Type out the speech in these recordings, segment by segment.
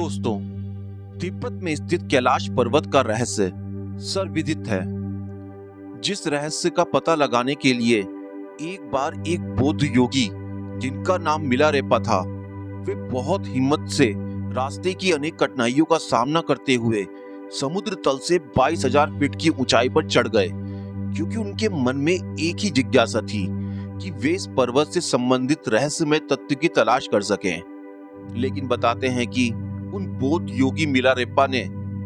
दोस्तों, तिब्बत में स्थित कैलाश पर्वत का रहस्य सर्वविदित है। जिस रहस्य का पता लगाने के लिए एक बार एक बौद्ध योगी जिनका नाम मिलारेपा था, वे बहुत हिम्मत से रास्ते की अनेक कठिनाइयों का सामना करते हुए समुद्र तल से 22,000 फीट की ऊंचाई पर चढ़ गए, क्योंकि उनके मन में एक ही जिज्ञासा थी कि वे इस पर्वत से संबंधित रहस्यमय तथ्य की तलाश कर सकें। लेकिन बताते हैं कि उन बौद्ध योगी मिलारेपा ने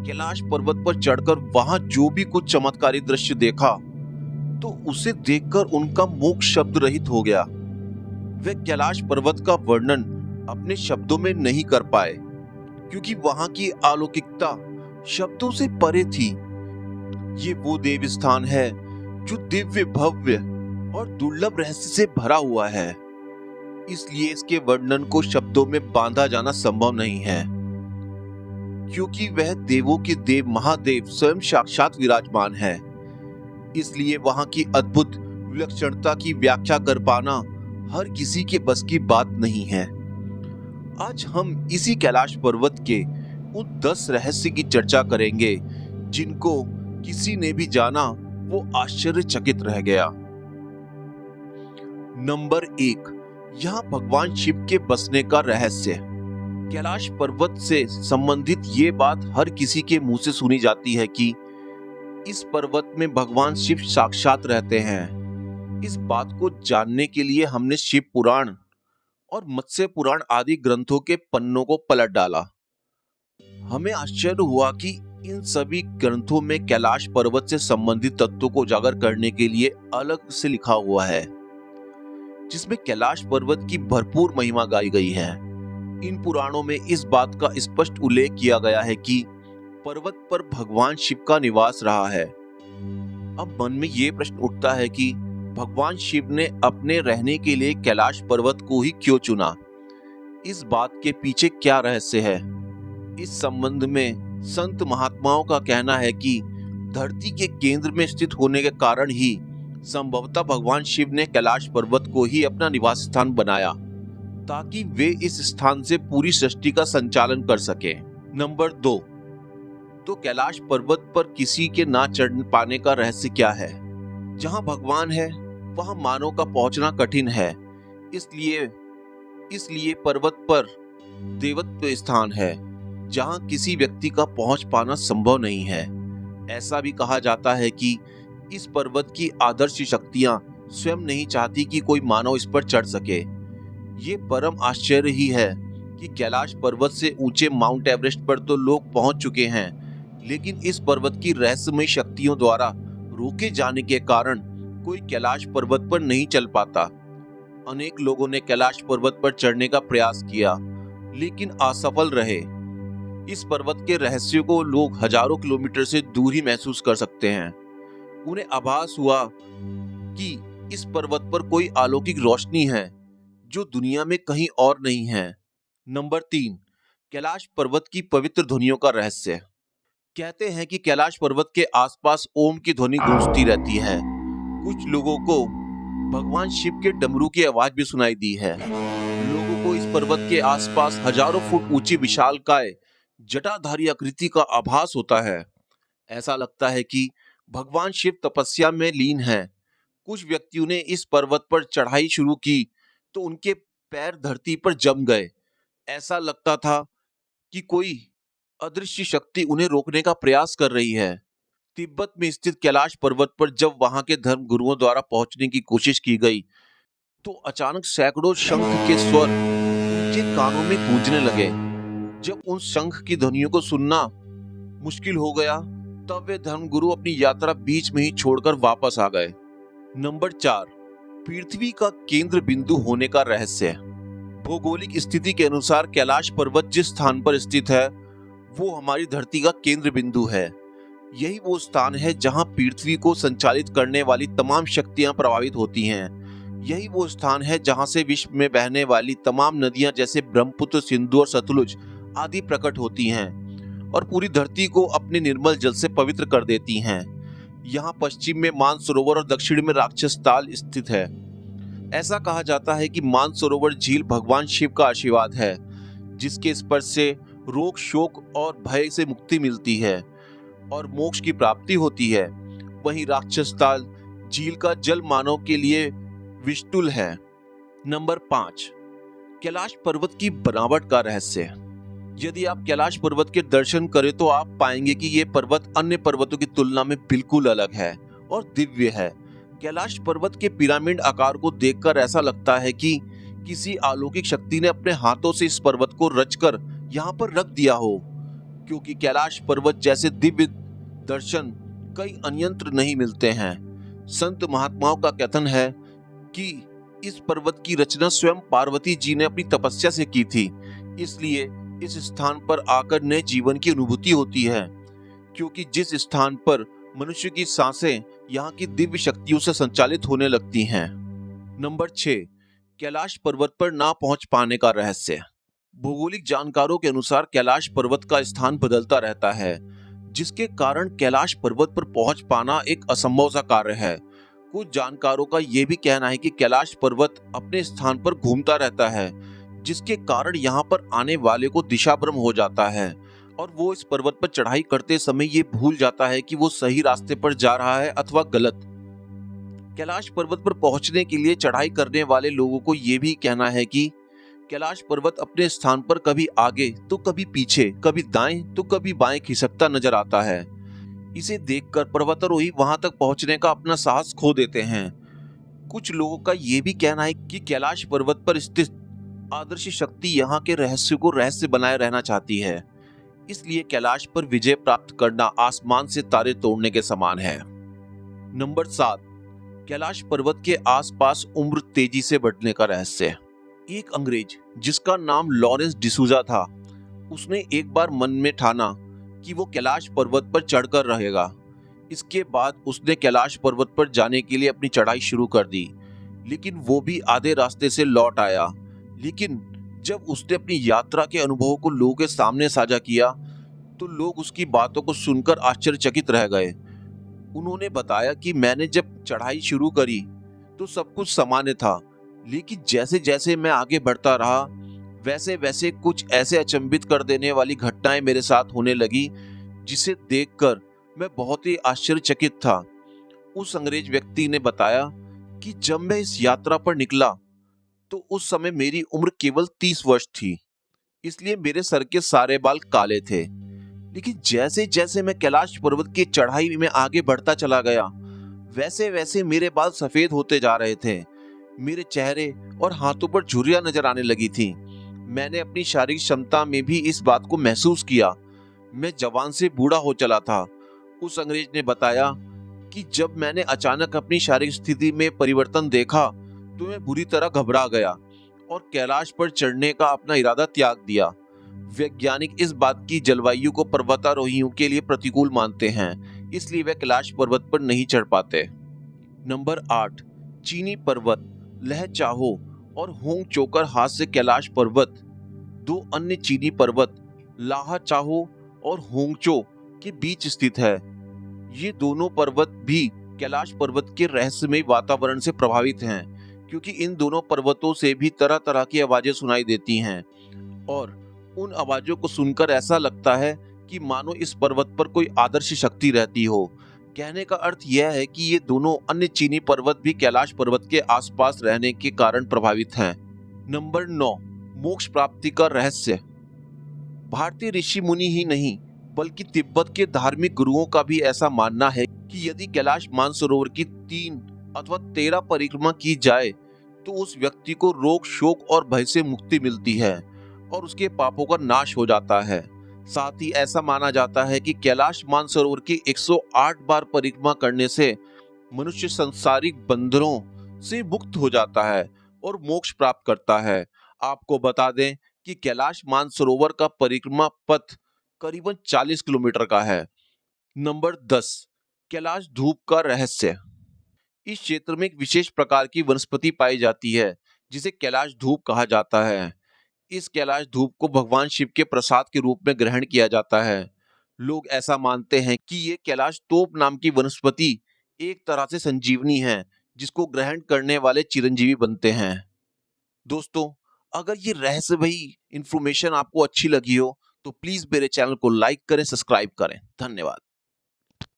कैलाश पर्वत पर चढ़कर वहां जो भी कुछ चमत्कारी दृश्य देखा, तो उसे देखकर उनका मुख शब्द रहित हो गया। वे कैलाश पर्वत का वर्णन अपने शब्दों में नहीं कर पाए, क्योंकि वहां की अलौकिकता शब्दों से परे थी। ये वो देव स्थान है जो दिव्य, भव्य और दुर्लभ रहस्य से भरा हुआ है, इसलिए इसके वर्णन को शब्दों में बांधा जाना संभव नहीं है, क्योंकि वह देवों के देव महादेव स्वयं साक्षात विराजमान है। इसलिए वहां की अद्भुत विलक्षणता की व्याख्या कर पाना हर किसी के बस की बात नहीं है। आज हम इसी कैलाश पर्वत के उन 10 रहस्य की चर्चा करेंगे जिनको किसी ने भी जाना वो आश्चर्यचकित रह गया। नंबर 1, यहाँ भगवान शिव के बसने का रहस्य। कैलाश पर्वत से संबंधित ये बात हर किसी के मुंह से सुनी जाती है कि इस पर्वत में भगवान शिव साक्षात रहते हैं। इस बात को जानने के लिए हमने शिव पुराण और मत्स्य पुराण आदि ग्रंथों के पन्नों को पलट डाला। हमें आश्चर्य हुआ कि इन सभी ग्रंथों में कैलाश पर्वत से संबंधित तत्वों को उजागर करने के लिए अलग से लिखा हुआ है, जिसमें कैलाश पर्वत की भरपूर महिमा गाई गई है। इन पुराणों में इस बात का स्पष्ट उल्लेख किया गया है कि पर्वत पर भगवान शिव का निवास रहा है। अब मन में ये प्रश्न उठता है कि भगवान शिव ने अपने रहने के लिए कैलाश पर्वत को ही क्यों चुना? इस बात के पीछे क्या रहस्य है? इस संबंध में संत महात्माओं का कहना है कि धरती के केंद्र में स्थित होने के कारण ही संभवतः भगवान शिव ने कैलाश पर्वत को ही अपना निवास स्थान बनाया, ताकि वे इस स्थान से पूरी सृष्टि का संचालन कर सके। नंबर 2, तो कैलाश पर्वत पर किसी के ना चढ़ पाने का रहस्य क्या है? जहां भगवान है वहां मानव का पहुंचना कठिन है, इसलिए पर्वत पर देवत्व स्थान है जहां किसी व्यक्ति का पहुंच पाना संभव नहीं है। ऐसा भी कहा जाता है कि इस पर्वत की आदर्श शक्तियां स्वयं नहीं चाहती कि कोई मानव इस पर चढ़ सके। ये परम आश्चर्य ही है कि कैलाश पर्वत से ऊंचे माउंट एवरेस्ट पर तो लोग पहुंच चुके हैं, लेकिन इस पर्वत की रहस्यमय शक्तियों द्वारा रोके जाने के कारण कोई कैलाश पर्वत पर नहीं चल पाता। अनेक लोगों ने कैलाश पर्वत पर चढ़ने का प्रयास किया, लेकिन असफल रहे। इस पर्वत के रहस्यों को लोग हजारों किलोमीटर से दूर ही महसूस कर सकते हैं। उन्हें आभास हुआ कि इस पर्वत पर कोई अलौकिक रोशनी है जो दुनिया में कहीं और नहीं है। नंबर 3, कैलाश पर्वत की पवित्र ध्वनियों का रहस्य। कहते हैं कि कैलाश पर्वत के आसपास ओम की ध्वनि गूंजती रहती है। कुछ लोगों को भगवान शिव के डमरू की आवाज भी सुनाई दी है। लोगों को इस पर्वत के आसपास हजारों फुट ऊंची विशालकाय जटाधारी आकृति का आभास होता है। ऐसा लगता है कि भगवान शिव तपस्या में लीन हैं। कुछ व्यक्तियों ने इस पर्वत पर चढ़ाई शुरू की तो उनके पैर धरती पर जम गए। ऐसा लगता था कि कोई अदृश्य शक्ति उन्हें रोकने का प्रयास कर रही है। तिब्बत में स्थित कैलाश पर्वत पर जब वहां के धर्म गुरुओं द्वारा पहुंचने की कोशिश की गई, तो अचानक सैकड़ों शंख के स्वर उनके कानों में गूंजने लगे। जब उन शंख की ध्वनियों को सुनना मुश्किल हो गया, तब वे धर्मगुरु अपनी यात्रा बीच में ही छोड़कर वापस आ गए। नंबर 4, पृथ्वी का केंद्र बिंदु होने का रहस्य। भौगोलिक स्थिति के अनुसार कैलाश पर्वत जिस स्थान पर स्थित है वो हमारी धरती का केंद्र बिंदु है। यही वो स्थान है जहां पृथ्वी को संचालित करने वाली तमाम शक्तियां प्रभावित होती हैं। यही वो स्थान है जहां से विश्व में बहने वाली तमाम नदियां जैसे ब्रह्मपुत्र, सिंधु और सतलुज आदि प्रकट होती हैं और पूरी धरती को अपने निर्मल जल से पवित्र कर देती हैं। यहाँ पश्चिम में मानसरोवर और दक्षिण में राक्षस ताल स्थित है। ऐसा कहा जाता है कि मानसरोवर झील भगवान शिव का आशीर्वाद है, जिसके स्पर्श से रोग शोक और भय से मुक्ति मिलती है और मोक्ष की प्राप्ति होती है। वहीं राक्षस ताल झील का जल मानव के लिए विषतुल है। नंबर 5, कैलाश पर्वत की बनावट का रहस्य। यदि आप कैलाश पर्वत के दर्शन करें तो आप पाएंगे कि यह पर्वत अन्य पर्वतों की तुलना में बिल्कुल अलग है और दिव्य है। कैलाश पर्वत के पिरामिड आकार को देखकर ऐसा लगता है कि किसी अलौकिक शक्ति ने अपने हाथों से इस पर्वत को रचकर यहाँ पर रख दिया हो, क्योंकि कैलाश पर्वत जैसे दिव्य दर्शन कई अन्यत्र नहीं मिलते हैं। संत महात्माओं का कथन है कि इस पर्वत की रचना स्वयं पार्वती जी ने अपनी तपस्या से की थी, इसलिए इस स्थान पर आकर नए जीवन की अनुभूति होती है, क्योंकि जिस स्थान पर मनुष्य की सांसें यहाँ की दिव्य शक्तियों से संचालित होने लगती हैं। नंबर 6, कैलाश पर्वत पर ना पहुंच पाने का रहस्य। भौगोलिक जानकारों के अनुसार कैलाश पर्वत का स्थान बदलता रहता है, जिसके कारण कैलाश पर्वत पर पहुंच पाना एक असंभव सा कार्य है। कुछ जानकारों का यह भी कहना है कि कैलाश पर्वत अपने स्थान पर घूमता रहता है, जिसके कारण यहाँ पर आने वाले को दिशा भ्रम हो जाता है और वो इस पर्वत पर चढ़ाई करते समय ये भूल जाता है कि वो सही रास्ते पर जा रहा है अथवा गलत। कैलाश पर्वत पर पहुंचने के लिए चढ़ाई करने वाले लोगों को ये भी कहना है कि कैलाश पर्वत अपने स्थान पर कभी आगे तो कभी पीछे, कभी दाएं तो कभी बाएं खिसकता नजर आता है। इसे देखकर पर्वतारोही वहां तक पहुंचने का अपना साहस खो देते हैं। कुछ लोगों का यह भी कहना है कि कैलाश पर्वत पर स्थित आदर्श शक्ति यहाँ के रहस्य को रहस्य बनाए रहना चाहती है, इसलिए कैलाश पर विजय प्राप्त करना आसमान से तारे तोड़ने के समान है। नंबर 7, कैलाश पर्वत के आसपास उम्र तेजी से बढ़ने का रहस्य। एक अंग्रेज जिसका नाम लॉरेंस डिसूजा था, उसने एक बार मन में ठाना कि वो कैलाश पर्वत पर चढ़कर रहेगा। इसके बाद उसने कैलाश पर्वत पर जाने के लिए अपनी चढ़ाई शुरू कर दी, लेकिन वो भी आधे रास्ते से लौट आया। लेकिन जब उसने अपनी यात्रा के अनुभवों को लोगों के सामने साझा किया तो लोग उसकी बातों को सुनकर आश्चर्यचकित रह गए। उन्होंने बताया कि मैंने जब चढ़ाई शुरू करी तो सब कुछ सामान्य था, लेकिन जैसे जैसे मैं आगे बढ़ता रहा वैसे वैसे कुछ ऐसे अचंभित कर देने वाली घटनाएं मेरे साथ होने लगी, जिसे देखकर मैं बहुत ही आश्चर्यचकित था। उस अंग्रेज व्यक्ति ने बताया कि जब मैं इस यात्रा पर निकला तो उस समय मेरी उम्र केवल 30 वर्ष थी, इसलिए मेरे सर के सारे बाल काले थे। लेकिन जैसे जैसे मैं कैलाश पर्वत की चढ़ाई में आगे बढ़ता चला गया वैसे वैसे मेरे बाल सफेद होते जा रहे थे। मेरे चेहरे और हाथों पर झुर्रियां नजर आने लगी थी। मैंने अपनी शारीरिक क्षमता में भी इस बात को महसूस किया। मैं जवान से बूढ़ा हो चला था। उस अंग्रेज ने बताया कि जब मैंने अचानक अपनी शारीरिक स्थिति में परिवर्तन देखा तो मैं बुरी तरह घबरा गया और कैलाश पर चढ़ने का अपना इरादा त्याग दिया। वैज्ञानिक इस बात की जलवायु को पर्वतारोहियों के लिए प्रतिकूल मानते हैं, इसलिए वे कैलाश पर्वत पर नहीं चढ़ पाते। नंबर 8, चीनी पर्वत लहचाहो और होंगचोकर हाथ से कैलाश पर्वत। दो अन्य चीनी पर्वत लाहाचाहो और होंगचो के बीच स्थित है। ये दोनों पर्वत भी कैलाश पर्वत के रहस्यमय वातावरण से प्रभावित हैं, क्योंकि इन दोनों पर्वतों से भी तरह तरह की आवाजें सुनाई देती हैं और उन आवाजों को सुनकर ऐसा लगता है कि मानो इस पर्वत पर कोई आदर्श शक्ति रहती हो। कहने का अर्थ यह है कि ये दोनों अन्य चीनी पर्वत भी कैलाश पर्वत के आसपास रहने के कारण प्रभावित हैं। नंबर 9, मोक्ष प्राप्ति का रहस्य। भारतीय ऋषि मुनि ही नहीं बल्कि तिब्बत के धार्मिक गुरुओं का भी ऐसा मानना है कि यदि कैलाश मानसरोवर की 3 अथवा 13 परिक्रमा की जाए तो उस व्यक्ति को रोग शोक और भय से मुक्ति मिलती है और उसके पापों का नाश हो जाता है। साथ ही ऐसा माना जाता है कि कैलाश मानसरोवर की 108 बार परिक्रमा करने से मनुष्य सांसारिक बंधनों से मुक्त हो जाता है और मोक्ष प्राप्त करता है। आपको बता दें कि कैलाश मानसरोवर का परिक्रमा पथ करीबन 40 किलोमीटर का है। नंबर 10, कैलाश धूप का रहस्य। इस क्षेत्र में एक विशेष प्रकार की वनस्पति पाई जाती है जिसे कैलाश धूप कहा जाता है। इस कैलाश धूप को भगवान शिव के प्रसाद के रूप में ग्रहण किया जाता है। लोग ऐसा मानते हैं कि ये कैलाश तोप नाम की वनस्पति एक तरह से संजीवनी है, जिसको ग्रहण करने वाले चिरंजीवी बनते हैं। दोस्तों, अगर ये रहस्यमयी इंफॉर्मेशन आपको अच्छी लगी हो तो प्लीज मेरे चैनल को लाइक करें, सब्सक्राइब करें। धन्यवाद।